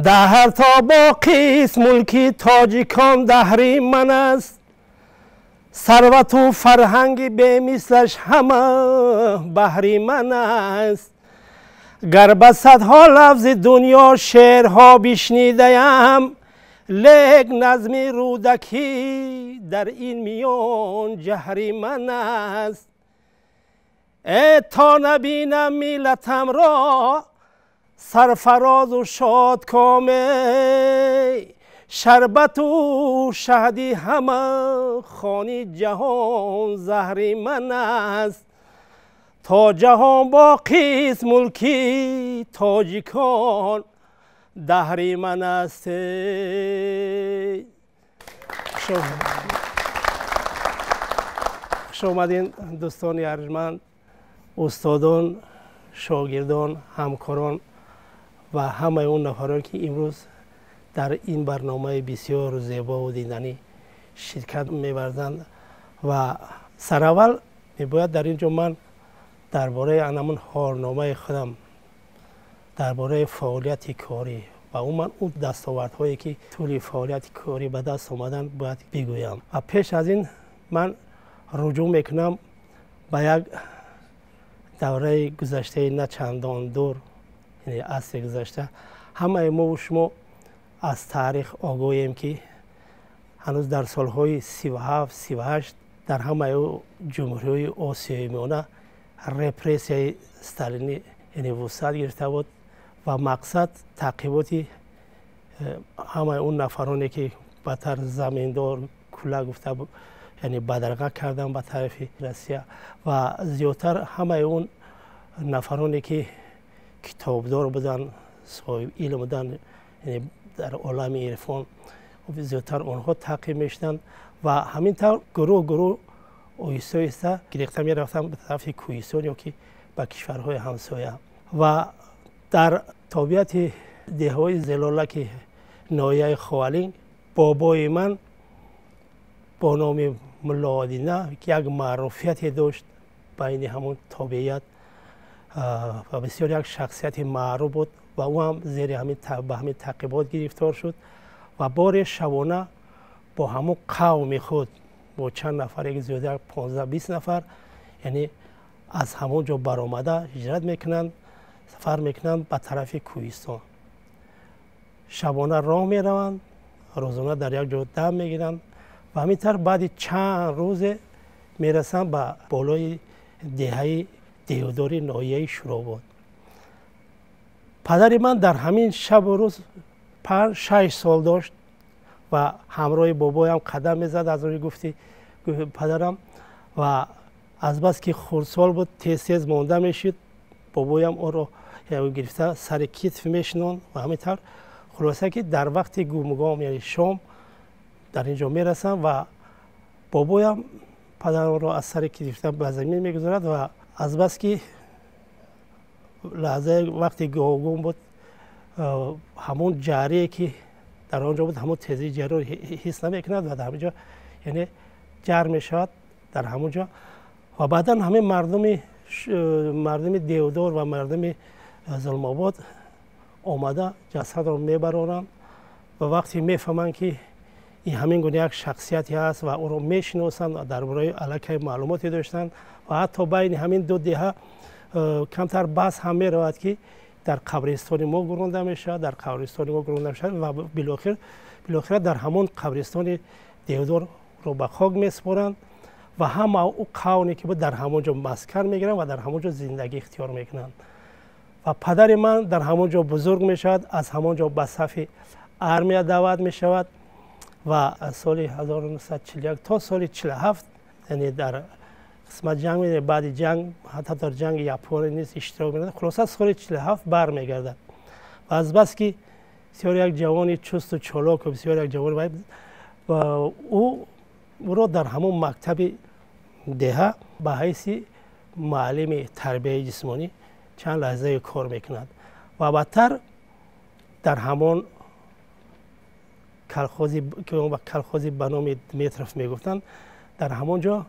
دهر تا باقی است ملکی تاجیکان دهری من است. ثروت و فرهنگ به مثلش همه بهری من است. گر به صدها لفظ دنیا شعرها بشنیدم، لیک نظم رودکی در این میان جهری من است. ای تا نبینم ملتم را سرفراز و شادکامه، شربت و شهدی همه خوانی جهان زهری من است. تا جهان باقی است ملکی تاجیکان دهری من است. خوش آمدین دوستان ارجمند، استادان، شاگردان، همکاران و همه اون نفرانی که امروز در این برنامه بسیار زیبا و دیدنی شرکت می‌ورزند. و سراول می‌باید در اینجا من درباره همون کارنامه خودم، درباره فعالیت کاری و اون دستاوردهایی که طول فعالیت کاری به دست آمدن باید بگویم. و پیش از این من رجوع میکنم به یک دوره گذشته نه چندان دور، یعنی عصر گذشته. همه ما و شما از تاریخ آگاهیم که هنوز در سالهای 37 38 در همه جمهوری آسیایی میانه رپرسیای استالینی یعنی وسعت گرفته بود و مقصد تعقیبات همه اون نفرانی که بدتر زمیندار کوله گفته بود، یعنی بدرقه کردن به طرف روسیه و زیادتر همه اون نفرانی که کتابدار بودن، صاحب علم بودن، یعنی در عالم عرفان زیادتر آنها تعقیب میشدند و همینطور گروه آیسته آیسته گریخته می رفتن به طرف کوهستان یا که به کشورهای همسایه. و در طبیعت دههای زلاله که ناحیه خوالین، بابای من با نام ملا آدینه که یک معروفیتی داشت بین همون طبیعت و بسیار یک شخصیت معروف بود و او هم زیر همین تعقیبات گرفتار شد و بار شبانه با همون قوم خود با چند نفر، یک زیاده 15-20 نفر، یعنی از همونجا برآمده هجرت میکنند، سفر میکنند به طرف کوهستان. شبانه راه میروند، روزانه در یک جا دم میگیرند و همینطور بعد چند روز میرسند به بالای دهه دیوداری ناحیه شوراباد. پدر من در همین شب و روز 5-6 سال داشت و همراه بابایم قدم میزد. از روی گفتی پدرم و از بس که خردسال بود تیز مانده میشد، بابایم او رو گرفته سر کتف میشنون و همینطور خلاصه که در وقت گومگام یعنی شام در اینجا میرسم و بابایم پدرم رو از سر کتف به زمین میگذارد و از بس که لحظه وقتی گوم بود همون جریه که در آنجا بود همون تیزی جری رو حس نمیکند و در همونجا یعنی جر میشود در همونجا و بعدا همه مردم دیودار و مردم ظلم آباد آمده جسد رو میبرانند و وقتی میفهمند که این همین گونه یک شخصیتی هست و او رو میشناسند و درباره علاقه معلوماتی داشتند و حتی بین همین دو دهه کمتر بحث هم میرود که در قبرستان ما گرانده میشه، در قبرستان ما گرانده میشه و بالاخره در همون قبرستان دیودار رو به خاک میسپارند و همه او قومی که بود در همونجا مسکن میگیرن و در همونجا زندگی اختیار میکنند. و پدر من در همونجا بزرگ میشود، از همونجا به صف ارمیا دعوت میشود و از سال 1941 تا سال 47 یعنی در قسمت جنگ بعد جنگ حتی در جنگ یپون نیز اشتراک می‌کرد. خلاصه سال 47 برمیگردد و از بس که بسیار یک جوانی چست و چالاک و بسیار یک جوان و او رو در همون مکتب دهه به حیث معلم تربیت جسمانی چند لحظه کار میکند و بعدتر در همون کلخوزی که با کلخوزی به نام دمیتروف میگفتند در همونجا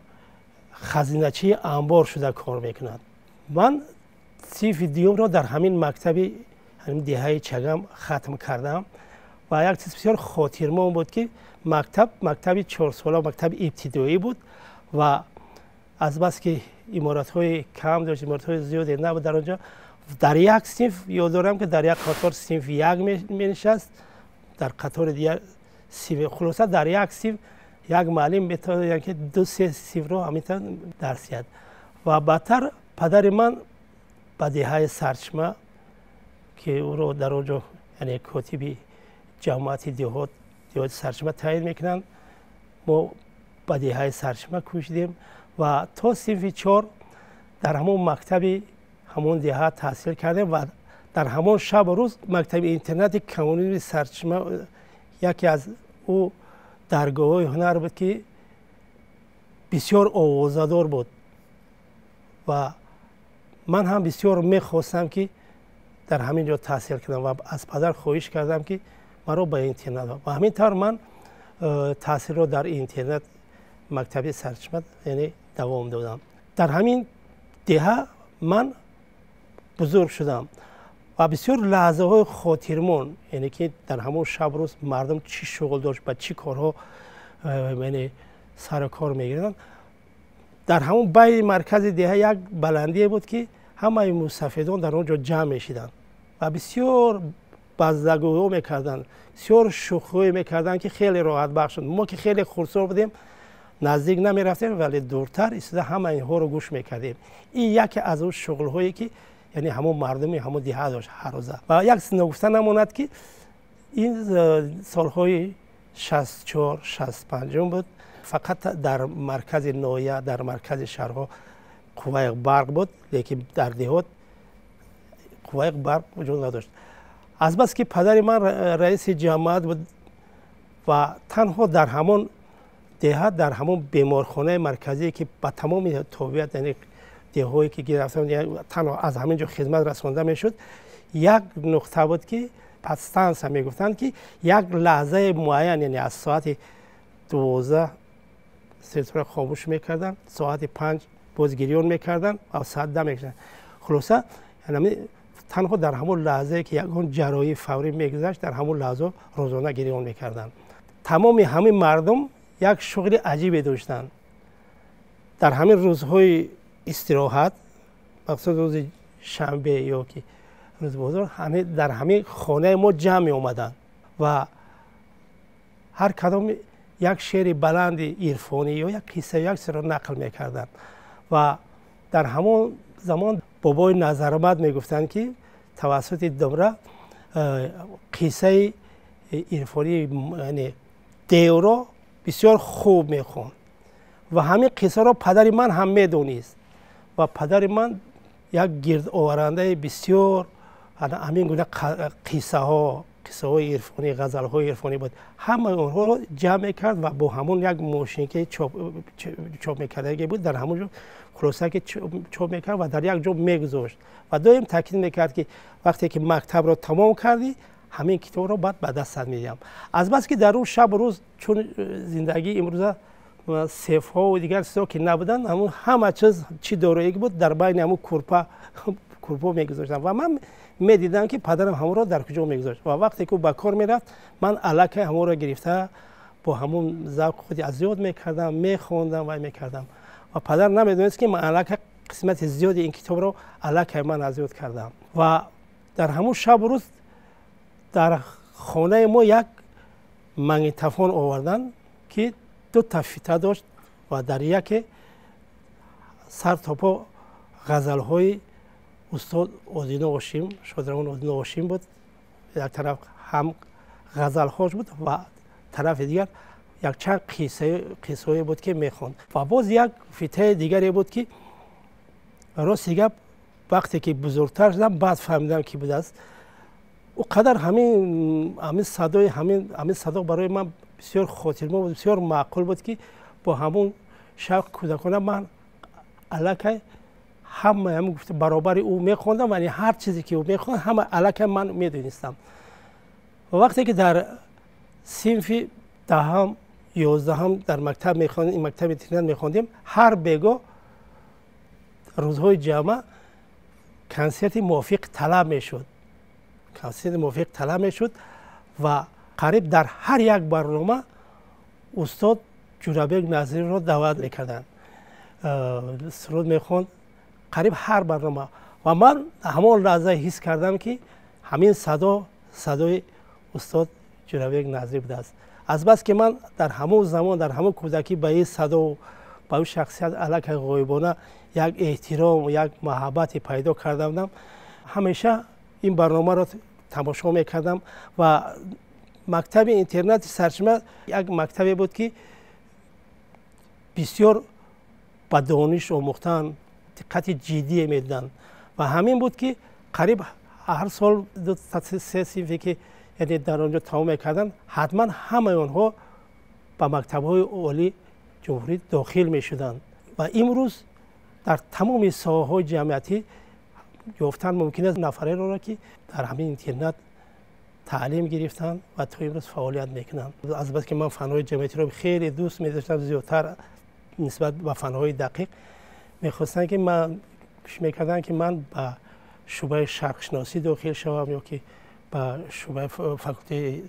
خزینه‌چی انبار شده کار میکند. من صنف دیوم را در همین مکتب همین دهه چگم ختم کردم و یک چیز بسیار خاطرمون بود که مکتب 4 ساله مکتب ابتدایی بود و از بس که عمارت‌های کم داشت، عمارت‌های زیادی نبود در آنجا. در یک صنف یاد دارم که در یک قطار صنف یک می‌نشست، در قطار دیگر صنف، خلاصه در یک صنف یک معلم می‌تونه یعنی که 2-3 صنف رو همین درس کرد. و بعدتر پدر من به دهه سرچشمه که او رو در آنجا یعنی کاتب جماعت دهات سرچشمه تعیین میکنند، ما به دهه سرچشمه کوشیدیم و تا صنف 4 در همون مکتب همون دهه تحصیل کردیم و در همون شب و روز مکتب اینترنت کمونیسم سرچشمه یکی از او درگاه‌های هنر بود که بسیار آوازه‌دار بود و من هم بسیار میخواستم که در همین جا تحصیل کنم و از پدر خواهش کردم که مرا به اینترنت و همین طور من تحصیل رو در اینترنت مکتب سرچشمه یعنی دوام دادم. در همین دهه من بزرگ شدم و بسیار لحظه های خاطرمون یعنی که در همون شب روز مردم چی شغل داشت و چی کارها یعنی سر کار میگیردن. در همون بین مرکز دهه یک بلندی بود که همه موسفیدان در اونجا جمع میشیدن و بسیار بزدگویی میکردن، بسیار شوخی میکردن که خیلی راحت بخش شد. ما که خیلی خرسور بودیم نزدیک نمیرفتیم ولی دورتر ایستاده همه اینها رو گوش میکردیم. این یکی از اون شغل هایی که یعنی همون مردمی همون دهه داشت هر روزه. و یک نگفته نماند که این سالهای 64 65 بود، فقط در مرکز نایه در مرکز شهرها قوه برق بود، لیکن در دهات قوه برق وجود نداشت. از بس که پدر من رئیس جماعت بود و تنها در همون دهات در همون بیمارخانه مرکزی که با تمام تابعیت یعنی دههایی که گرفتم تنها از همینجا خدمت رسانده میشد، یک نقطه بود که پستانس هم میگفتند که یک لحظه معین یعنی از ساعت 12 سلسله خاموش میکردن، ساعت 5 باز گریان میکردن و ساعت 10 میکردن. خلاصه یعنی تنها در همون لحظه که یک جراحی فوری میگذشت در همون لحظه روزانه گریان میکردن. تمام همین مردم یک شغل عجیبی داشتن. در همین روزهای استراحت مقصود روز شنبه یا که روز بازار همه در همین خانه ما جمع می اومدن و هر کدام یک شعر بلند عرفانی یا یک قصه یک سر نقل میکردن و در همون زمان بابای نظرآمد میگفتن که توسط دمره قصه عرفانی یعنی دیورا بسیار خوب میخوند و همین قصه را پدر من هم میدونست و پدر من یک گرد آورنده بسیار همین گونه قصه های عرفانی غزل های عرفانی بود. همه اونها رو جمع میکرد و با همون یک ماشین که چاپ میکرده بود در همون خلاصه که چاپ میکرد و در یک جا میگذاشت و دائم تاکید میکرد که وقتی که مکتب رو تمام کردی همین کتاب رو بعد به دستت میدم. از بس که در اون شب روز چون زندگی امروزه سیف ها و دیگر چیزا که نبودن همه چیز چی دارایی بود در بین همون کورپا میگذاشتن و من میدیدم که پدرم همون رو در کجا میگذاشت و وقتی که به کار میرفت من الک همون رو گرفته با همون ذوق خودی از یاد میکردم میخوندم و میکردم و پدر نمیدونست که من الک قسمت زیادی این کتاب رو الک من از یاد کردم. و در همون شب روز در خانه ما یک مگنیتوفون آوردن که 2 تا فیته داشت و در یک سر تا پا غزل های استاد آذین هاشم شادروان آذین هاشم بود، یک طرف هم غزل هاش بود و طرف دیگر یک چند قصه بود که میخوند و باز یک فیته دیگری بود که راستی گپ وقتی که بزرگتر شدم بعد فهمیدم که بود است. او قدر همین صدا برای من بسیار خاطرمون بود، بسیار معقول بود که با همون شوق کودکانه من الک همه گفته برابر او میخوندم و هر چیزی که او میخوند همه الک من میدونستم. و وقتی که در صنف 10 11 در مکتب میخوندیم، این مکتب اینترنت میخوندیم، هر بیگاه روزهای جمعه کنسرت موافق طلب میشد. کانسرت موفق طلب میشد و قریب در هر یک برنامه استاد جورابک نظری رو دعوت میکردن، سرود میخوند قریب هر برنامه. و من همان لحظه حس کردم که همین صدای استاد جورابک نظری بوده است. از بس که من در همون زمان در همون کودکی به این صدا و به اون شخصیت الک غایبانه یک احترام و یک محبت پیدا کرده بودم، همیشه این برنامه را تماشا میکردم. و مکتب اینترنت سرچمه یک مکتبی بود که بسیار به دانش آموختن دقت جدی میدادن و همین بود که قریب هر سال 2-3 صنفی که یعنی در آنجا تمام میکردن، حتما همه آنها به مکتب‌های عالی جمهوری داخل میشدند. و امروز در تمام ساحه‌های جمعیتی یافتن ممکن است نفرایی را که در همین اینترنت تعلیم گرفتن و تا امروز فعالیت میکنن. از بس که من فن‌های جمعیتی رو خیلی دوست می‌داشتم، زیادتر نسبت به فن‌های دقیق می‌خواستن که من می‌کردن که من به شعبه شرقشناسی داخل شوم یا که به شعبه فاکولته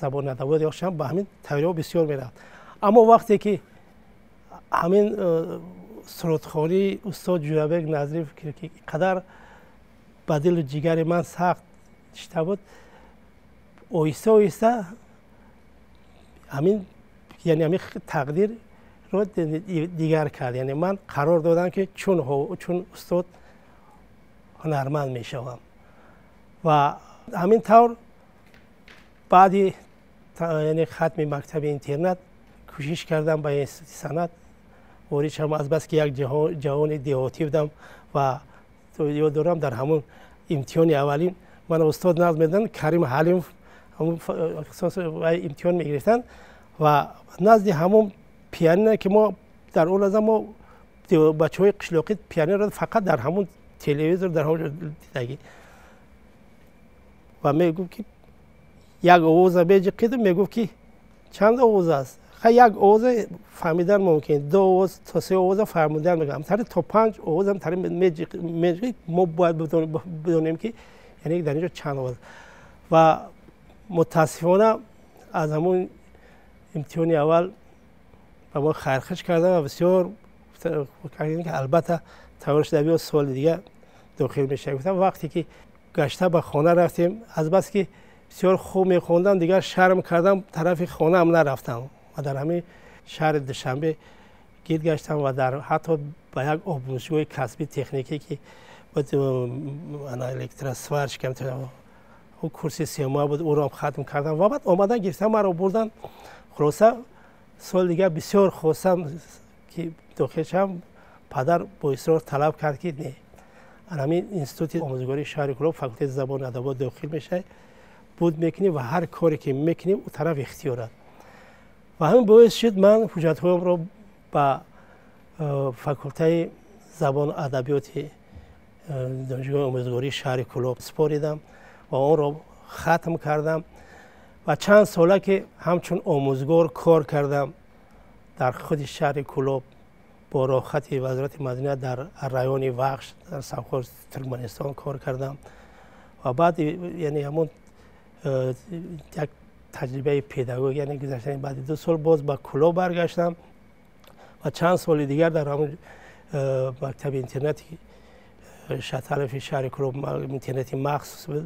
زبان ادبیات داشتم، به همین تیاری بسیار میرفت. اما وقتی که همین سرودخوانی استاد جورابک نظری که قدر به دل و جگر من سخت شده بود، آهسته آهسته همین یعنی همین تقدیر رو دیگر کرد. یعنی من قرار دادم که چون استاد هنرمند می شوم و همین طور بعد یعنی ختم مکتب اینترنت کوشش کردم به انستیتوت صنعت وارد شدم. از بس که یک جهان دیهاتی بودم و یاد دارم در همون امتحان اولین من استاد نظم میدن کریم حلیم همون اختصاص امتحان میگرفتن و نزد همون پیانینه که ما در اون لحظه ما بچهای قشلاقی پیانین را فقط در همون تلویزیون در همون دیدگی و میگفت که یک آواز بیجی قیدم، میگفت که چند آواز است؟ یک آواز فهمیدن ممکن، 2 آواز تا 3 آواز فهمیدن میگم، تا 5 آواز هم تری میجی ما باید بدونیم که یعنی در اینجا چند آواز. و متاسفانه از همون امتحان اول با ما خرخش کردم و بسیار کردیم که البته تورش دبی سال دیگه داخل میشه. گفتم وقتی که گشته به خانه رفتیم، از بس که بسیار خوب میخوندم دیگر شرم کردم طرف خانه هم نرفتم و در همین شهر دوشنبه گید گشتم و در حتی به یک آموزشگاه کسبی تکنیکی که بود انا الکتراسفارش کم اون کورس 3 ماه بود، او رو ختم کردم و بعد آمدن گرفتم مرا بردن. خلاصه سال دیگه بسیار خواستم که داخل شم، پدر با اصرار طلب کرد که نه همین انستیتوت آموزگاری شهر کلوب فاکولته زبان ادبیات داخل میشه، بود میکنی و هر کاری که میکنی اون طرف اختیارات. و همین باعث شد من حجت‌هایم رو با فاکولته زبان ادبیات دانشگاه آموزگاری شهر کلوب سپاریدم و آن رو ختم کردم و چند ساله که همچون آموزگار کار کردم در خود شهر کلوب با راحت وزارت مدنیت در رایون وخش در سرخور ترکمنستان کار کردم و بعد یعنی همون یک تجربه پداگوژی یعنی گذشتن بعد 2 سال باز به کلوب برگشتم و چند سال دیگر در همون مکتب اینترنتی شطرف شهر کلوب اینترنتی مخصوص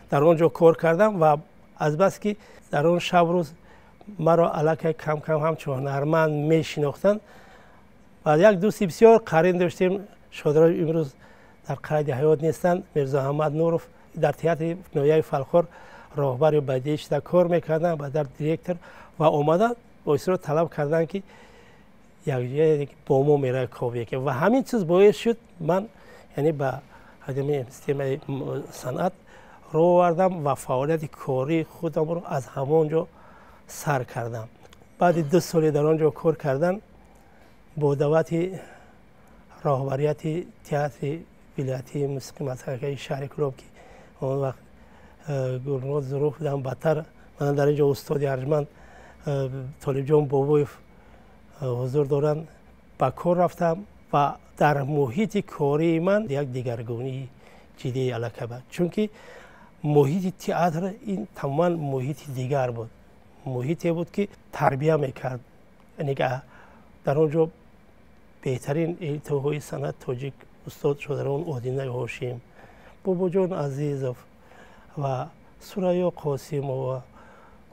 در آنجا کار کردم و از بس که در اون شب روز مرا الک کم کم همچون هنرمند میشناختند و یک دوستی بسیار قرین داشتیم شادرای امروز در قید حیات نیستند، میرزا احمد نورف در تئاتر نویای فلخور راهبر بدیعی در کار میکردن و در دیرکتور و اومدن با اصرار طلب کردن که یک با ما میره کاویه که و همین چیز باعث شد من یعنی به اکادمی سیستم صنعت رو آوردم و فعالیت کاری خودم رو از همونجا سر کردم. بعد 2 سال در آنجا کار کردن با دعوت راهبریت تئاتر ولایتی موسیقی مسرحی شهر کلوب که اون وقت گورنور ظروف بودم بدتر من در اینجا استاد ارجمند طالب جان بابویف حضور دارن با کار رفتم و در محیط کاری من یک دیگرگونی جدی علاقه بود، چون که محیط تئاتر این تماما محیط دیگر بود، محیطی بود که تربیت میکرد. یعنی که در اونجا بهترین التوهای سنت تاجیک استاد شودران اودینه هاشیم، بابا جان عزیز و سوریا قاسم و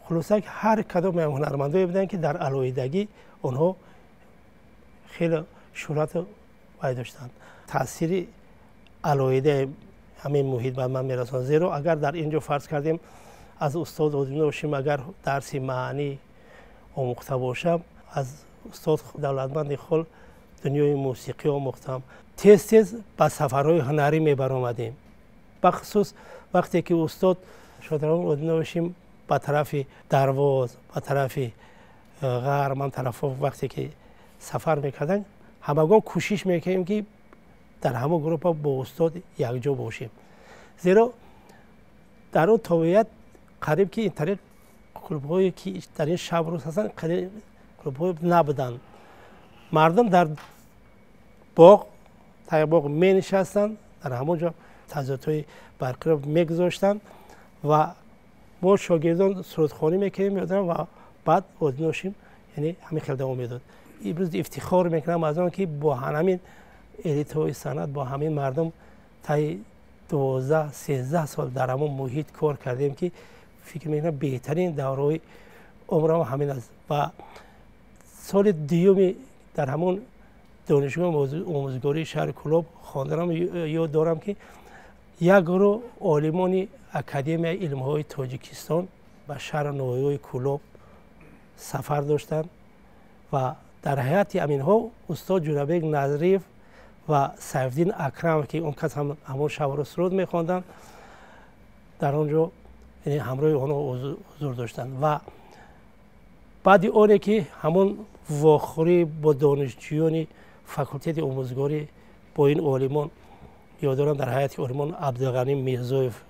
خلاصه هر کدام هنرمندایی بودن که در علایدگی اونها خیلی شهرت وای داشتند. تاثیر علایده همین محیط به من میرساند. زیرا اگر در اینجا فرض کردیم از استاد اودینه باشیم، اگر درسی معنی آموخته باشم، از استاد دولتمند خل دنیای موسیقی آموختم. تیز تیز به سفرهای هنری میبرآمدیم، بخصوص وقتی که استاد شودران اودینه باشیم به طرف درواز، به طرف غرب، من طرف وقتی که سفر میکردن همگان کوشش میکنیم که در همه گروه با استاد یکجا باشیم. زیرا در اون طبیعت قریب که این طریق کلوب‌هایی که در این شب روز هستن قریب کلوب‌های نبودن. مردم در باغ تای باغ می نشستن، در همونجا تجارت‌های برقرار میگذاشتن و ما شاگردان سرودخوانی میکنیم و بعد اودینه، یعنی همین خیلی دوام میداد. امروز افتخار میکنم از آن که با همین الیت‌های سنت، با همین مردم تای 12-13 سال در همون محیط کار کردیم که فکر میکنم بهترین دورهای عمرم همین است. و سال دیومی در همون دانشگاه آموزگاری شهر کلوب خواندم، یاد دارم که یک گروه عالمان اکادمی علم‌های تاجیکستان به شهر نوای کلوب سفر داشتند و در هیئت امین‌ها استاد جورابک نظریف و سیفالدین اکرم که اون کس همون شب رو سرود می‌خواندند در اونجا، یعنی همراه آنها حضور داشتند. و بعد اونه که همون واخوری با دانشجویان فاکولته آموزگاری با این عالمان، یادم در حیات عالمان عبدالغنی میرزایف،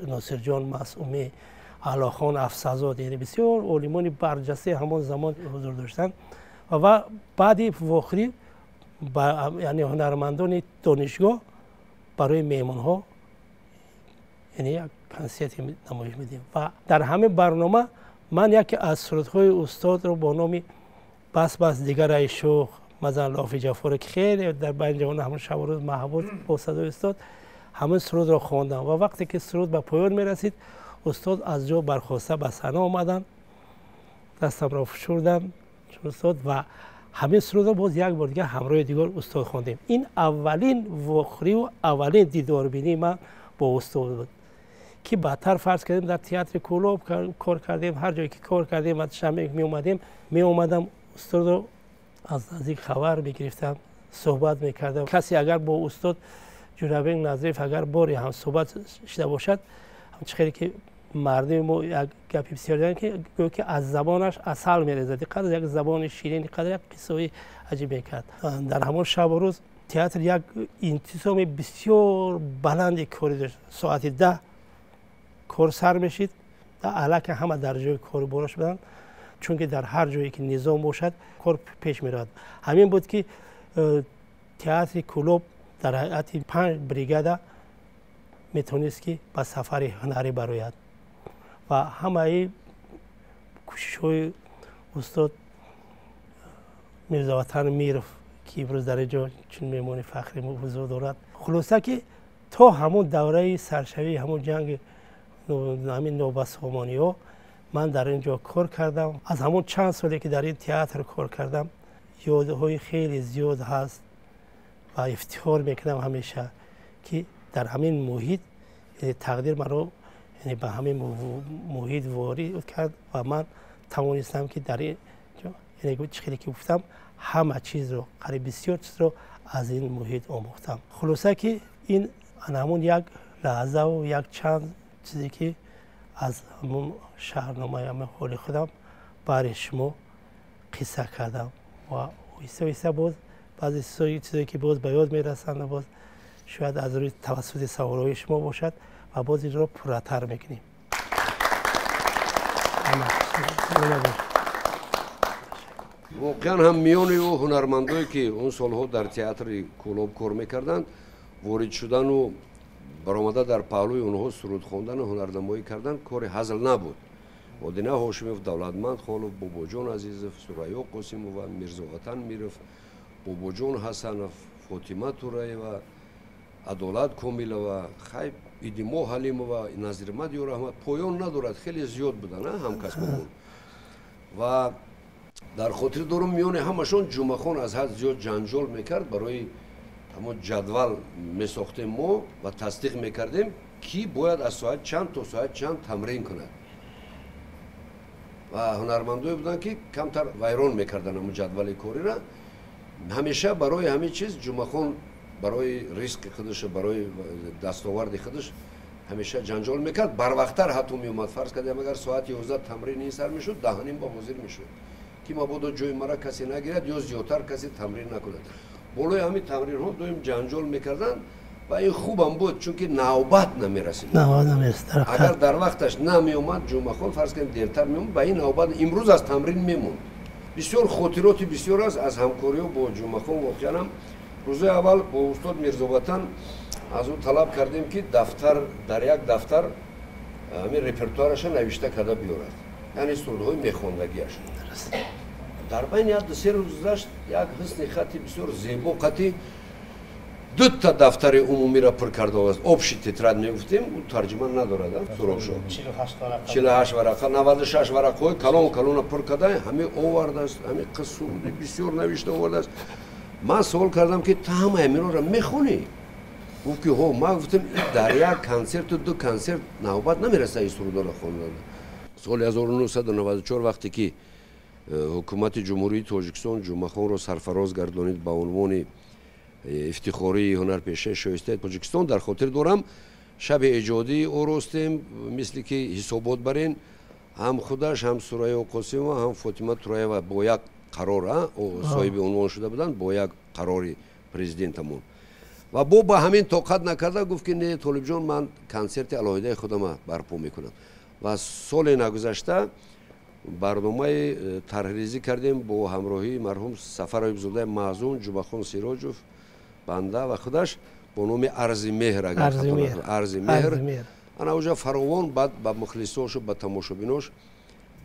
ناصر جان معصومی، علاخان افسزاد، یعنی بسیار عالمان برجسته همون زمان حضور داشتند. و بعد واخری یعنی هنرمندان دانشگاه برای میمونها یعنی یک کنسرت نمایش میدیم. و در همه برنامه من یکی از سرودهای استاد رو با نام بس بس دیگر ای شوق مثلا لافی جعفر که خیلی در بین جوان همون شب و روز محبوب با صدای استاد همون سرود رو خواندم. و وقتی که سرود به پایان میرسید استاد از جا برخواسته به صحنه آمدن، دستم را فشردم استاد و همین سرود رو باز یک بار دیگه همراه دیگر استاد خواندیم. این اولین واخری و اولین دیداربینی من با استاد بود که بعدتر فرض کردیم در تئاتر کلوب کار کردیم. هر جایی که کار کردیم از شنبه می اومدم استاد رو از نزدیک خبر میگرفتم، صحبت میکردم. کسی اگر با استاد جورابک نظریف اگر باری هم صحبت شده باشد، همچنین که مردم ما یک گپی بسیار دارن که گویا که از زبانش عسل میریزد، قدر یک زبان شیرین، قدر یک قصه عجیب میکرد. در همون شب و روز تئاتر یک انتظام بسیار بلند کاری داشت. ساعت 10 کار سر میشید، الک همه در جای کار براش بدن، چون که در هر جایی که نظام باشد کار پیش میرود. همین بود که تئاتر کلوب در هیئت 5 بریگاد میتونست که به سفر هنری براید و همه کوشش های استاد میرزا وطن میرف که امروز در اینجا چون میمون فخری حضور دارد. خلاصه که تا همون دوره سرشوی همون جنگ همین نوبسامانی ها من در اینجا کار کردم. از همون چند سالی که در این تئاتر کار کردم یادهای خیلی زیاد هست و افتخار میکنم همیشه که در همین محیط تقدیر من رو یعنی به همین محیط وارد کرد و من توانستم که در این یعنی چیزی که گفتم همه چیز رو قریب بسیار چیز رو از این محیط آموختم. خلاصه که این همون یک لحظه و یک چند چیزی که از همون شهرنامه همه حال خودم برای شما قصه کردم و ایسا ایسا باز بعضی چیزایی که باز به یاد میرسند و باز شاید از روی توسط سوالهای شما باشد و باز این رو پرتر میکنیم. واقعا هم میان او هنرمندایی که اون سالها در تئاتر کلوب کار میکردند وارد شدن و برآمده در پهلوی اونها سرود خواندن و هنرنمایی کردن کار هزل نبود. ودینه هاشمیف دولتمند خالو باباجان عزیزов سریا قاسمова میرزاوطن میرف باباجان حسنов فاطمه توراєва عدالت کاملова خیب ایدیما حلیمова نظیرمد یا رحمت پایان ندارد خیلی زیاد بودن همکاسبمون و در خاطر دارم میونه همشون جمعخان از حد زیاد جنجال میکرد برای اما جدول میساختیم ما و تصدیق میکردیم کی باید از ساعت چند تا ساعت چند تمرین کند و هنرمندایی بودن که کمتر ویران میکردن اما جدول کاری را همیشه برای همه چیز جمعخان برای ریسک خودش برای دستاورد خودش همیشه جنجال میکرد بر وقتتر حتی میومد فرض کردیم اگر ساعت 11 تمرین این سر میشد 10:30 با حاضر میشد که مبادا جای مرا کسی نگیرد یا زیادتر کسی تمرین نکند بالای همین تمرین ها دویم جنجال میکردن و این خوبم بود چون که نوبت نمیرسید اگر در وقتش نمیومد جمعخان فرض کنیم دیرتر میومد به این نوبت امروز از تمرین میموند بسیار خاطرات بسیار است از همکاری با جمعخان واقعا روز اول با استاد میرزاوطن از او طلب کردیم که دفتر در یک دفتر همین رپرتوارش نوشته کرده بیارد یعنی سرودهای میخواندگیش در بین یک دو سه روز گذشت یک حسن خطی بسیار زیبا خطی دو تا دفتر عمومی را پر کرده است آبشی تتراد میگفتیم او ترجمه ندارد سراغ شد 48 ورقه 96 ورقه کلون کلون پر کرده همه آورده است همه قصوری بسیار نوشته آورده است من سوال کردم که تو همه اینا را میخونی گفت که ها ما گفتم در یک کنسرت و دو کنسرت نوبت نمیرسه این سرودا را خواندن سال 1994 وقتی که حکومت جمهوری تاجیکستان جمعخان را سرفراز گردانید به عنوان افتخاری هنرپیشه شایسته تاجیکستان در خاطر دارم شب ایجادی او راستیم مثل که حسابات برین هم خودش هم سریا قاسمова هم فاطمه توراєва با یک قرار صاحب عنوان شده بودن با یک قراری پرزیدنتمون و با همین طاقت نکرده گفت که نه طالب جان من کنسرت علاهیده خودم برپا میکنم و سال نگذشته برنامه طرحریزی کردیم با همراهی مرحوم سفر ایوبزاده معزون جمعخان سیراجوف بنده و خودش با نام ارز مهر ارز مهر انا اوجا فراوان بعد به مخلصاش و به تماشابیناش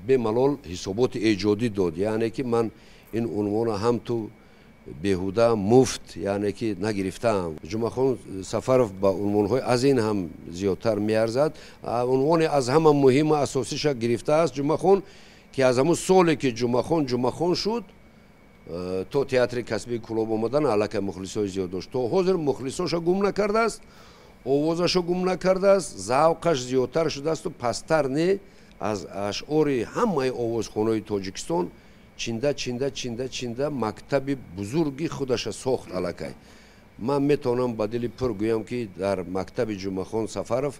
به ملال حسابات ایجادی داد یعنی که من این عنوان هم تو بیهوده مفت یعنی که نگرفتم جمعخان سفرов با عنوانهای از این هم زیادتر میارزد عنوان از همه مهم و اساسیش گرفته است جمعخان که از همون سالی که جمعخان شد تو تئاتر کسبی کلوب آمدن علاقه مخلصای زیاد داشت تو حاضر مخلصاش گم نکرده است آوازش گم نکرده است ذوقش زیادتر شده است و پستر نه از اشعار همه آوازخوانهای تاجیکستان چینده مکتب بزرگی خودش ساخت علاقه من میتونم با دل پر گویم که در مکتب جمعخان سفرov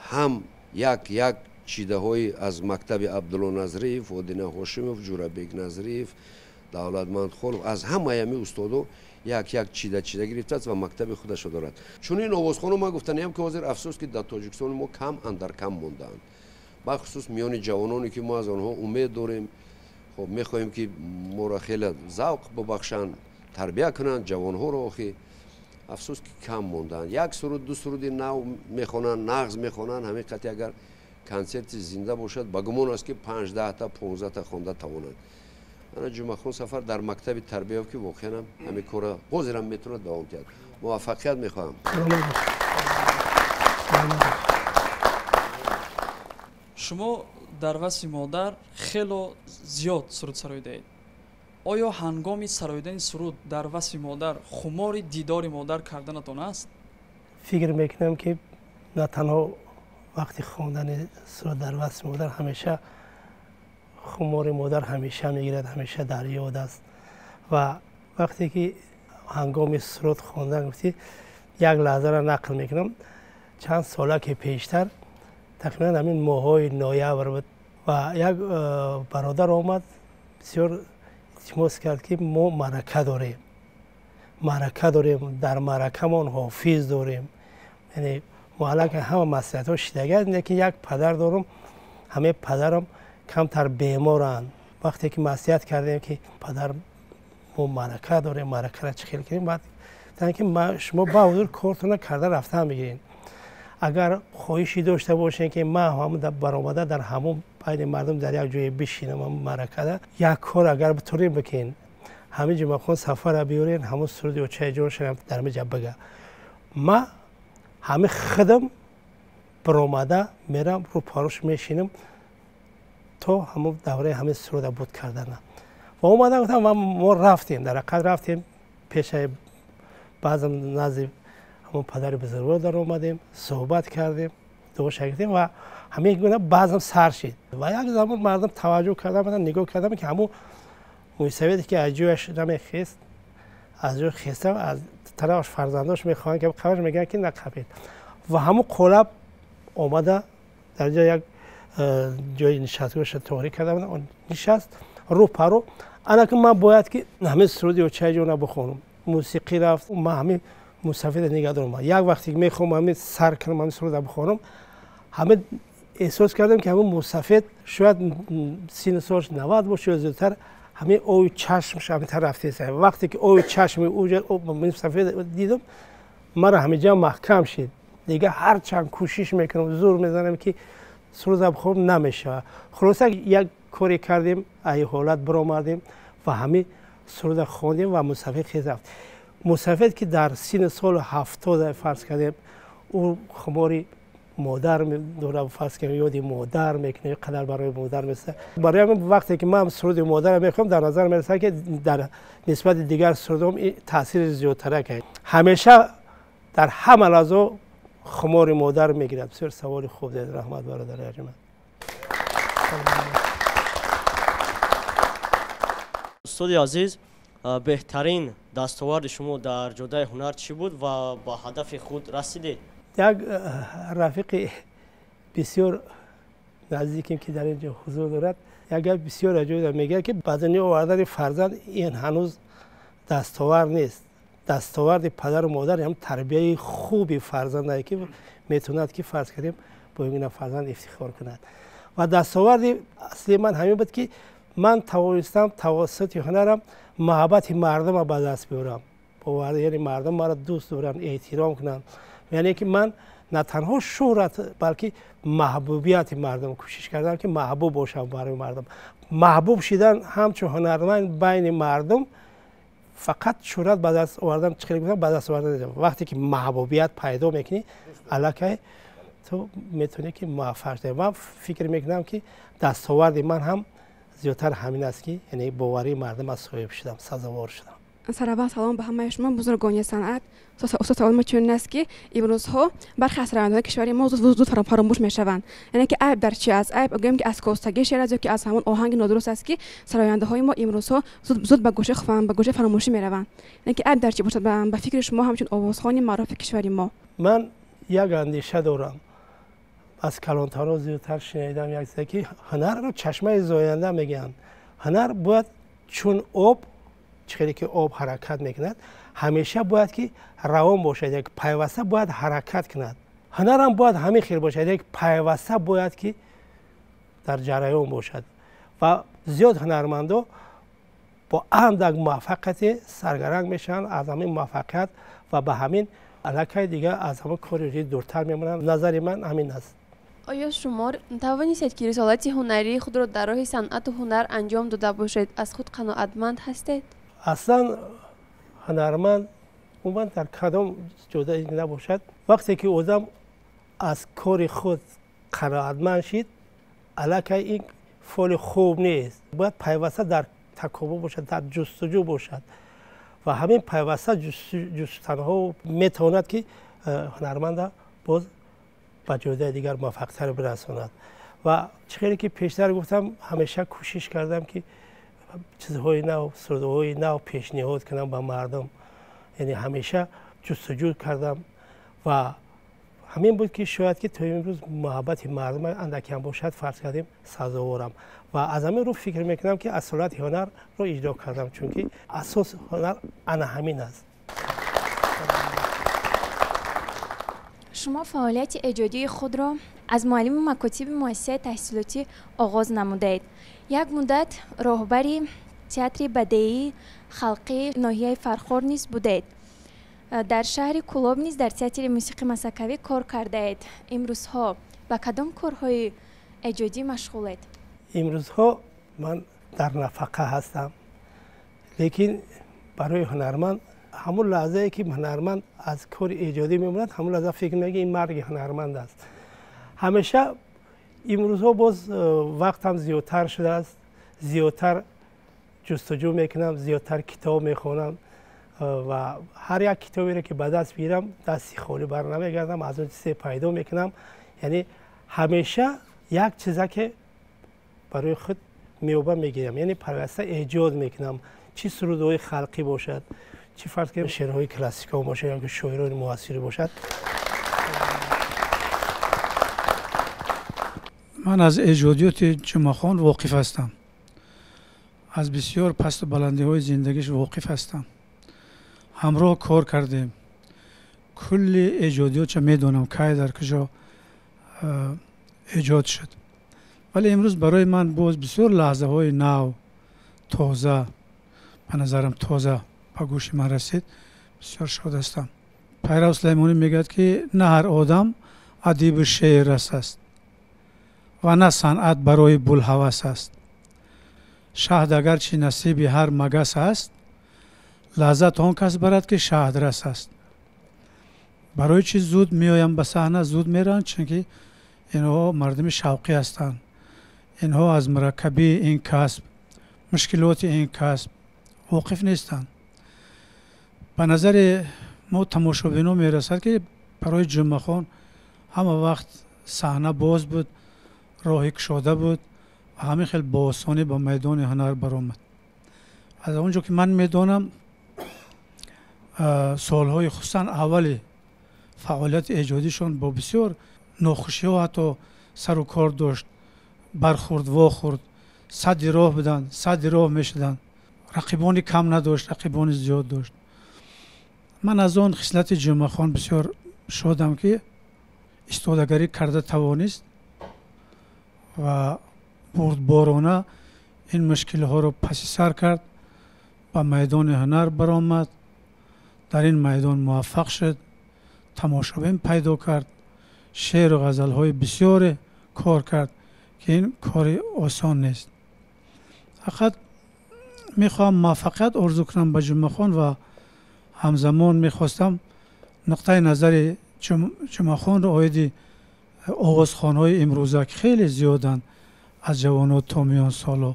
هم یک چیده های از مکتب عبدالله نظریف ودینه هاشمیف جورابیک نظریف دولتمند خالو از همه همی استادا یک چیده گرفته است و مکتب خودش دارد چون این آوازخوانو ما گفتنیم که حاضر افسوس که در تاجیکستان ما کم موندند بخصوص میان جوانانی که ما از آنها امید داریم خب میخواهیم که ما را خیلی ذوق ببخشند تربیت کنند جوانها را آخی افسوس که کم موندن یک سرود دو سرود نو میخوانند نغز میخوانند همین قطعی اگر کنسرت زنده باشد با گمان است که 5 10 تا 15 تا خوانده توانند انا جمعخان سفر در مکتب تربیت که واقعا همین کارا حاضرم میتونه دوام کرد موفقیت میخواهم شما در وصف مادر خیلی زیاد سرود سراییدید آیا هنگام سراییدن سرود در وصف مادر خمار دیدار مادر کردنتان است؟ فکر میکنم که نه تنها وقتی خواندن سرود در وصف مادر همیشه خمار مادر همیشه میگیرد همیشه در یاد است و وقتی که هنگام سرود خواندن گفتی یک لحظه را نقل میکنم چند ساله که پیشتر تقریبا همین ماهای نوامبر بود و یک برادر آمد بسیار التماس کرد که ما معرکه داریم در معرکه‌مان حافظ داریم یعنی ما الان که همه مسئله‌ها شنیده که یک پدر دارم همه پدرم کمتر بیمارند وقتی که نصیحت کردیم که پدر ما معرکه داریم معرکه را چخیل کنیم بعد دیدن که شما با حضور کارتون کرده رفته هم بگیرین اگر خواهشی داشته باشین که ما هم برآمده در همون بین مردم در یک جای بشینم مرکه یک کار اگر بتونیم بکنین همه جمعه سفر بیارین همون سرودی و چای جور شدم در مجا بگه ما همه خدم برآمده میرم رو پاروش میشینم تو همون دوره همه سرود بود کردن و اومدن گفتم ما رفتیم در حقیقت رفتیم پیش بعضم نزد همون پدر بزرگوار در اومدیم صحبت کردیم دو شکردیم و همه گونه بعضم سر شد و یک زمان مردم توجه کردن نگاه کردم که همون موسیقی که از جوش نمیخیست از جو خیسته از طرفش فرزنداش میخوان که قبلش میگن که نقبید و همون قلب اومده در جای یک جای نشستگاهش توری کرده بودن نشست رو پرو انا که من باید که همه سرودی و چای جونا بخونم موسیقی رفت ما همه مستفید نگاه دارم یک وقتی که میخوام همه سر کنم همه سرود بخونم همه احساس کردم که همه مستفید شاید سین سالش 90 باشه یا زودتر همه اوی چشمش همه طرف رفته است وقتی که اوی چشم اوج مستفید دیدم مرا همه جا محکم شد دیگه هر چند کوشش میکنم زور میزنم که سرود بخونم نمیشه خلاصه یک کاری کردیم ای حالت برآمدیم و همه سرود خواندیم و مستفید خیز رفت مستفید که در سین سال 70 فرض کردیم او خماری مادر دوره فرض کنیم یادی مادر میکنه قدر برای مادر مثل برای همین وقتی که من سرود مادر میخوام در نظر میرسه که در نسبت دیگر سرودم تاثیر زیادتر کنه همیشه در همه لحظه خمار مادر میگیرد بسیار سوال خوب دید رحمت برادر ارجمند استاد عزیز بهترین دستاورد شما در جودای هنر چی بود و با هدف خود رسیدید؟ یک رفیق بسیار نزدیکیم که در اینجا حضور دارد یک بسیار عجیب میگه که بدنی آوردن فرزند این هنوز دستاورد نیست دستاورد پدر و مادر هم تربیت خوبی فرزند که میتوند که فرض کنیم با این فرزند افتخار کند و دستاورد اصلی من همین بود که من توانستم توسط هنرم محبت مردم را به دست بیارم باور یعنی مردم مرا دوست دارن احترام کنن یعنی که من نه تنها شهرت بلکه محبوبیت مردم کوشش کردم که محبوب باشم برای مردم محبوب شدن همچون هنرمند بین مردم فقط شهرت به دست آوردن چخیلی گفتم به دست آوردن وقتی که محبوبیت پیدا میکنی الکی تو میتونی که موفق شی من فکر میکنم که دستاورد من هم زیادتر همین است که یعنی باوری مردم از صاحب شدم سزاوار شدم سلام سلام به همه شما بزرگان صنعت استاد سوال چون است که امروزها برخی از رانندگان کشوری ما زود فراموش میشوند یعنی که عیب در چی از عیب میگم که از کوستگی شعر از که از همون آهنگ نادرست است که سراینده های ما امروزها زود به گوشه فراموشی میروند یعنی که عیب در چی باشد به فکر شما همچون آوازخوان معروف کشوری ما من یک اندیشه دارم از کلانترها زیادتر شنیدم یک چیزی که هنر رو چشمه زاینده میگن هنر باید چون آب چخیلی که آب حرکت میکند همیشه باید که روان باشد یک پیوسته باید حرکت کند هنر هم باید همین خیر باشد یک پیوسته باید که در جریان باشد و زیاد هنرمندا با اندک موفقیت سرگرم میشن از همین موفقیت و به همین علاقه دیگه از همه کاری دورتر میمونن نظر من همین است آیا شما توانید که رسالت هنری خود را در راه صنعت و هنر انجام داده باشید از خود قناعتمند هستید؟ اصلا هنرمند عموما در کدام جدا نباشد وقتی که آدم از کار خود قناعتمند شد علاقه این فعل خوب نیست باید پیوسته در تکامل باشد در جستجو باشد و همین پیوسته جستنها میتواند که هنرمند باز به جای دیگر موفق‌تر برساند و چیزی که پیشتر گفتم همیشه کوشش کردم که چیزهای نو سرودهای نو پیشنهاد کنم به مردم یعنی همیشه جستجو کردم و همین بود که شاید که تا امروز محبت مردم اندکی هم باشد فرض کردیم سزاوارم و از همین رو فکر میکنم که اصالت هنر رو اجرا کردم چون که اساس هنر انا همین است شما فعالیت ایجادی خود را از معلم مکاتب مؤسسه تحصیلاتی آغاز نمودید. یک مدت راهبری تئاتر بدیعی خلقی ناحیه فرخار نیز بودید. дар шаҳри Кӯлоб низ дар театри мусиқии масакавӣ кор кардаед. имрӯзҳо ба кадом корҳои эҷодӣ машғулед? имрӯзҳо ман дар нафақа ҳастам, лекин барои ҳунарманд ҳамон лаҳзае ки ҳунарманд аз кори эҷодӣ мемонад, ҳамон лаҳза фикр меки ин марди ҳунарманд аст. ҳамеша имрӯзҳо боз вақтам зиёдтар шудааст, зиёдтар ҷустуҷӯ мекунам, зиёдтар китоб мехонам ва ҳар як китоберо ки ба даст бигирам дасти холӣ барнамегардам, аз он чизе пайдо мекунам. яъне ҳамеша як чизе ки барои худ меёба мегирам, яъне пайваста эҷод мекунам, чӣ сурудҳои халқӣ бошад, чӣ фарз ки шеърҳои классика бошад ё ки шоирони муассир бошад. ман аз эҷодиёти ҷумъахон воқиф ҳастам, аз бисёр пасту баландиҳои зиндагиш воқиф ҳастам. ҳамроҳ кор кардем, кулли эҷодиётша медонам кай дар куҷо эҷод шуд. вале имрӯз барои ман боз бисёр лаҳзаҳои нав, тоза, ба назарам тоза ба гӯши ман расид. бисёр шод ҳастам. пайрав сулаймонӣ мегӯяд ки на ҳар одам адибу шеър рас аст ва на санъат барои булҳавас аст. шаҳд агарчи насиби ҳар магас аст, лаззат он кас барад ки шаҳдрас аст. барои чӣ зуд меоям ба саҳна, зуд мераванд, чунки инҳо мардуми шавқӣ ҳастанд. инҳо аз мураккабии ин касб, мушкилоти ин касб воқиф нестанд. ба назари мо тамошобинон мерасад ки барои ҷумъахон ҳама вақт саҳна боз буд, роҳи кушода буд ва ҳамин хел бо осонӣ ба майдони ҳунар баромад. аз он ҷо ки ман медонам, солҳои хусусан аввали фаъолияти эҷодишон бо бисёр нохушиҳо ҳатто сару кор дошт. бархӯрд, вохӯрд, садди роҳ буданд, садди роҳ мешуданд. рақибони кам надошт, рақибони зиёд дошт. ман аз он хислати ҷумъахон бисёр шодам ки истодагарӣ карда тавонист ва бурдборона ин мушкилҳоро паси сар кард, ба майдони ҳунар баромад, дар ин майдон муваффақ шуд, тамошобин пайдо кард, шеъру ғазалҳои бисёре кор кард ки ин кори осон нест. фақат мехоҳам муваффақият орзу кунам ба ҷумъахон ва ҳамзамон мехостам нуқтаи назари ҷумъахонро оиди овозхонҳои имрӯза ки хеле зиёданд, аз ҷавонот то миёнсоло,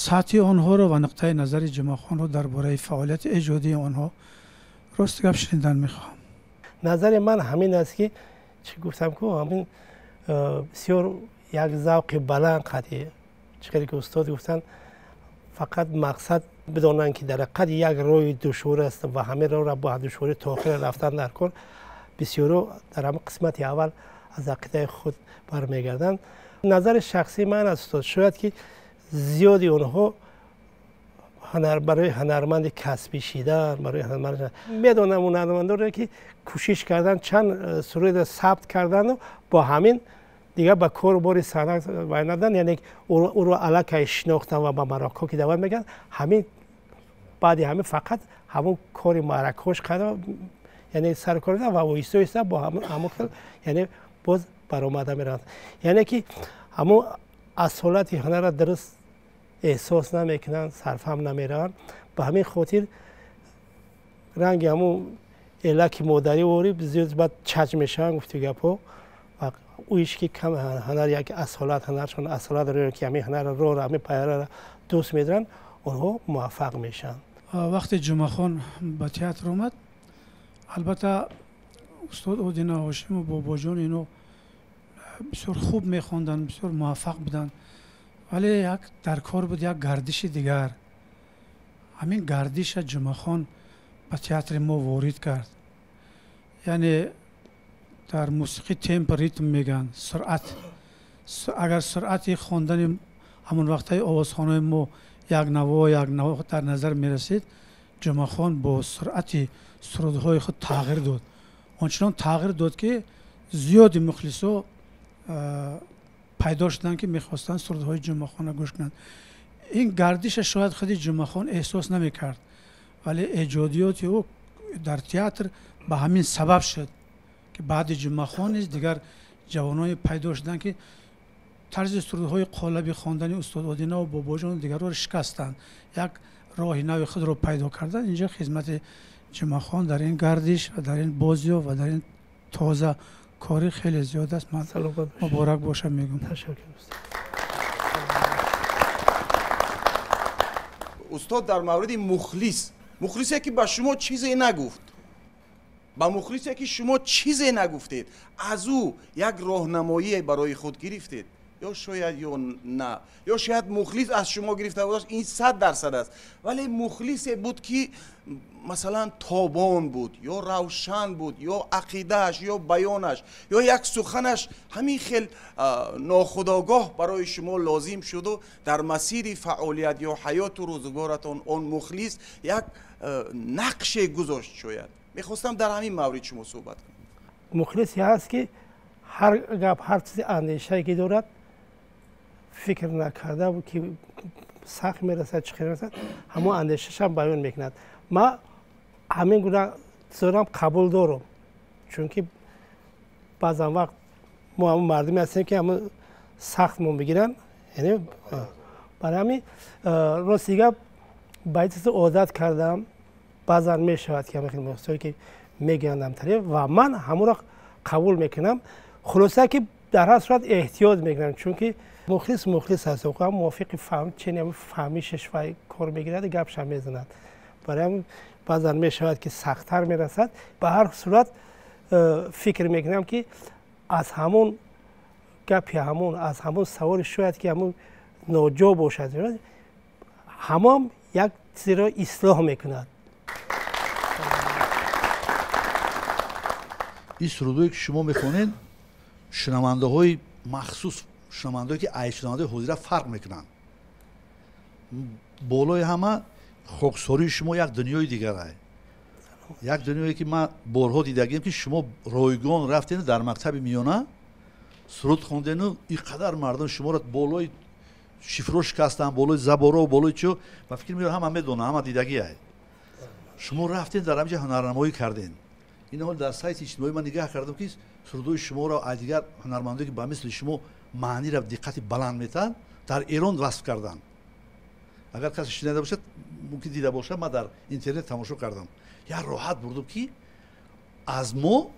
сатҳи онҳоро ва нуқтаи назари ҷумъахонро дар бораи фаъолияти эҷодии онҳо рост гап шунидан мехоҳам. назари ман ҳамин аст ки чӣ гуфтам ку ҳамин бисёр як завқи баланд қадӣ, чӣ қадр ки устод гуфтанд, фақат мақсад бидонанд ки дар ҳақиқат як роҳи душвор аст ва ҳамин роҳро ба душворӣ то охир рафтан дар кор. бисёро дар ҳамин қисмати аввал аз ақидаи худ бармегарданд. назари шахсии ман аст устод, шояд ки зиёди онҳо барои ҳунарманди касбӣ шидан, барои медонам ҳунармандоне ки кӯшиш кардан, чанд суруда сабт карданду бо ҳамин дигар ба корбори саҳна вай надан, яъне ӯро аллакай шинохтан ва ба маракҳо ки даъват мекарданд, ҳамин баъди ҳамин фақат ҳамон кори маракҳош карда, яъне саркор кардан ва оҳиста оҳиста бо ҳамон хел яъне боз баромада мераванд. яъне ки ҳамон асолати ҳунара дуруст эҳсос намекунанд, сарфаҳм намераванд. ба ҳамин хотир ранги ҳамон элаки модарӣ ворӣ зиёд баъд чаҷ мешаванд гуфту гапҳо ва уиш ки кам ҳунар як асолат ҳунаршон асолат доранд ки ҳамин ҳунар роҳро ҳамин пайраро дӯст медоранд, онҳо муваффақ мешаванд. вақте ҷумъахон ба театр омад, албатта устод Одина Ҳошиму Бобоҷон ино бисёр хуб мехонданд, бисёр муваффақ буданд, вале як дар кор буд як гардиши дигар. ҳамин гардиша ҷумъахон ба театри мо ворид кард. яъне дар мусиқӣ темп ритм мегӯянд, суръат. агар суръати хондани ҳамон вақтаи овозхонҳои мо як наво дар назар мерасид, ҷумъахон бо суръати сурудҳои худ тағйир дод. ончунон тағйир дод ки зиёди мухлисо пайдо шуданд ки мехостанд сурудҳои ҷумъахонро гӯш кунанд. ин гардиша шояд худи ҷумъахон эҳсос намекард, вале эҷодиёти ӯ дар театр ба ҳамин сабаб шуд ки баъди ҷумъахон низ дигар ҷавононе пайдо шуданд ки тарзи сурудҳои қолаби хондани устод Одинов Бобоҷону дигарро шикастанд. як роҳи нави худро пайдо карданд. инҷо хизмати ҷумъахон дар ин гардиш ва дар ин бозиё ва дар ин тоза кори хеле зиёд аст. ман муборак боша мегӯям. устод дар мавриди мухлисе ки ба шумо чизе нагуфт, ба мухлисе ки шумо чизе нагуфтед, аз ӯ як роҳнамоие барои худ гирифтед, ё шояд ё на, ё шояд мухлис аз шумо гирифта будааст. ин 100% аст, вале мухлисе буд ки масалан тобон буд, ё равшан буд, ё ақидааш, ё баёнаш, ё як суханаш ҳамин хел нохудогоҳ барои шумо лозим шуду дар масири фаъолият ё ҳаёту рӯзгоратон он мухлис як нақше гузошт. шояд мехостам дар ҳамин маврид шумо суҳбат кунед. мухлис ҳаст ки ҳар гап ҳар чизи андешае ки дорад фикр накарда ки сахт мерасад чӣ мерасад ҳамон андешашам баён мекунад. ман ҳамин гуна чизорам қабул дорам, чунки баъзан вақт мо ҳамон мардуме ҳастем ки ҳамон сахтмон бигиранд. барои ҳамин рости гап ба ин чизо одат кардам. баъзан мешавад ки ҳамин мақсоде ки мегӯянд ҳамтарӣ ва ман ҳамонро қабул мекунам. хулоса ки дар ҳар сурат эҳтиёт мекунам, чунки мухлис аст. ҳам мувофиқи фаҳмишаш ва кор мегирад гапшам мезанад. барои ҳамин баъзан мешавад ки сахттар мерасад. ба ҳар сурат фикр мекунам ки аз ҳамон гапи аз ҳамон саволи шояд ки ҳамон ноҷо бошад ҳамон як чизро ислоҳ мекунад. ин сурудое ки шумо мехонед шунавандаҳои махсус, шунавандаҳое ки айшунавандаи ҳозира фарқ мекунанд. болои ҳама хоксории шумо як дунёи дигар аст. як дунёе ки ман борҳо дидагем ки шумо ройгон рафтену дар мактаби миёна суруд хондену ин қадар мардум шуморо болои шифро шикастанд, болои заборо, болои чо ва фикр мекунам ҳама медонам, ҳама дидагӣ аст. шумо рафтен дар ҳамҷа ҳунарнамоӣ карден. ин ҳол дар сайти иҷтимоӣ ман нигаҳ кардам ки сурудои шуморо аз дигар ҳунармандое ки ба мисли шумо маънира диққати баланд метаҳанд дар эрон васф карданд. агар касе шунида бошад мумкин дида бошад, ман дар интернет тамошо кардам. як роҳат бурдум ки аз мо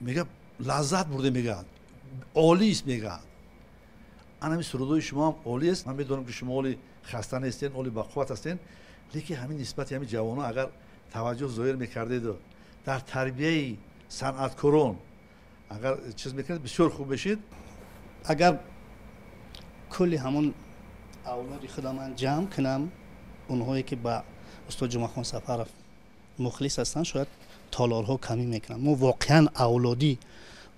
мега лаззат бурде, мегӯяд олист, мегӯяд анами сурудои шумо ҳам олист. ман медонам ки шумо оли хаста нестен, оли бақувват ҳастен, лекин ҳамин нисбати ҳамин ҷавоно агар таваҷҷӯҳ зоҳир мекардеду дар тарбияи санъаткорон агар чиз мекардед бисёр хуб мешид. агар кулли ҳамон авлоди худам ман ҷамъ кунам, онҳое ки ба устод ҷумъахон Сафаров мухлис ҳастанд, шояд толорҳо камӣ мекунанд. мо воқеан авлодӣ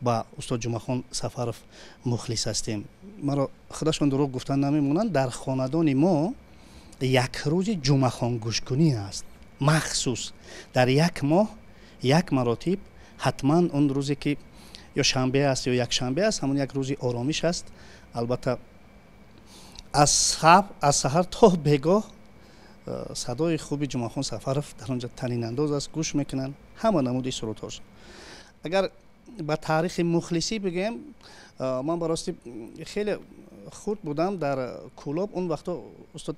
ба устод ҷумъахон Сафаров мухлис ҳастем. маро худашон дурӯғ гуфтан намемонанд. дар хонадони мо якрӯзи ҷумъахон гӯшкунӣ аст, махсус дар як моҳ як маротиб ҳатман он рӯзе ки ё шанбе аст ё якшанбе аст, ҳамон як рӯзи оромиш аст. албатта аз саҳар то бегоҳ садои хуби ҷумъахон Сафаров дар онҷа танинандоз аст, гӯш мекунанд ҳама намуди сурудҳош. агар ба таърихи мухлисӣ бигӯем, ман ба рости хеле хурд будам дар Кӯлоб. он вақто устод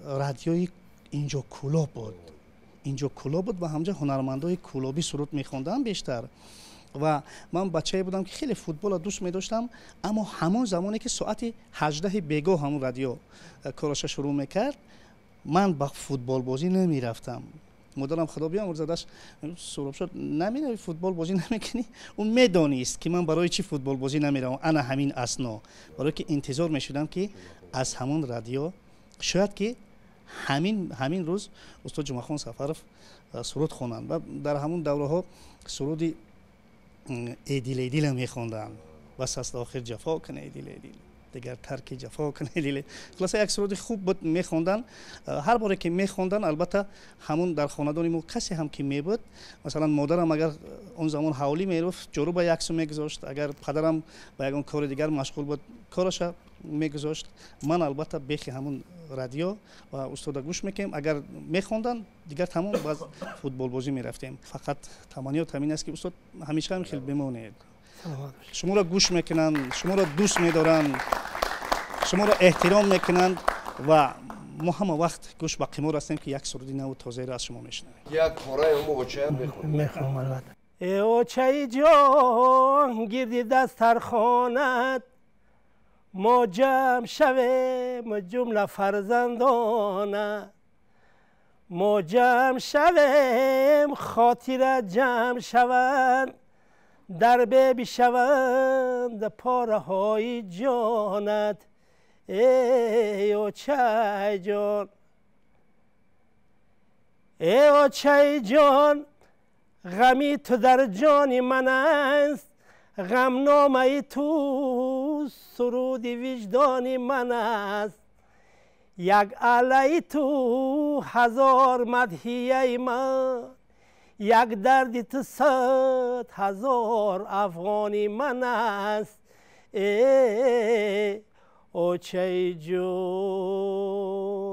радиои инҷо Кӯлоб буд. инҷо Кӯлоб буд ва ҳамҷа ҳунармандои кӯлобӣ суруд мехонданд бештар. ва ман бачае будам ки хеле футбола дӯст медоштам, аммо ҳамон замоне ки соати 18 бегоҳ ҳамон радио кораша шурӯъ мекард, ман ба футболбозӣ намерафтам. модарам худо биёмурзадаш суроб шуд, намерави футболбозӣ намекунӣ? ӯ медонист ки ман барои чӣ футболбозӣ намеравам. ана ҳамин асно, барое ки интизор мешудам ки аз ҳамон радио шояд ки ҳамин рӯз устод ҷумъахон Сафаров суруд хонанд. ва дар ҳамон давраҳо суруди эдил эдила мехонданд. бас аст охир ҷафо кун эдил эдил. دیگر ترک جفا کنه لیلی خلاصه یک سرود خوب بود میخوندن هر باره که میخوندن البته همون در خاندان ما کسی هم که میبود مثلا مادرم اگر اون زمان حوالی میرفت جورو با یک سو میگذاشت اگر پدرم با یک کار دیگر مشغول بود کارش میگذاشت من البته بیخی همون رادیو و استاد گوش میکنیم اگر میخوندن دیگر تمام باز فوتبال بازی میرفتیم فقط تمنیات همین است که استاد همیشه هم خیلی بمونید شما را گوش میکنن شما را دوست میدارن شما را احترام میکنن و ما همه وقت گوش با قیمور هستیم که یک سرودی نو تازه را از شما میشنویم یک کورای هم اوچه میخوام البته ای اوچه جان گردی دسترخوانت ما جمع شویم جمله فرزندانه ما جمع شویم خاطر جمع شوند در بشوند پاره های جانت ای اوچه جان ای اوچه جان غمی تو در جان من است غمنامه تو سرود وجدان من است یک علی تو هزار مدحیه من یک درد تو 100,000 افغانی من است ای اوچه جون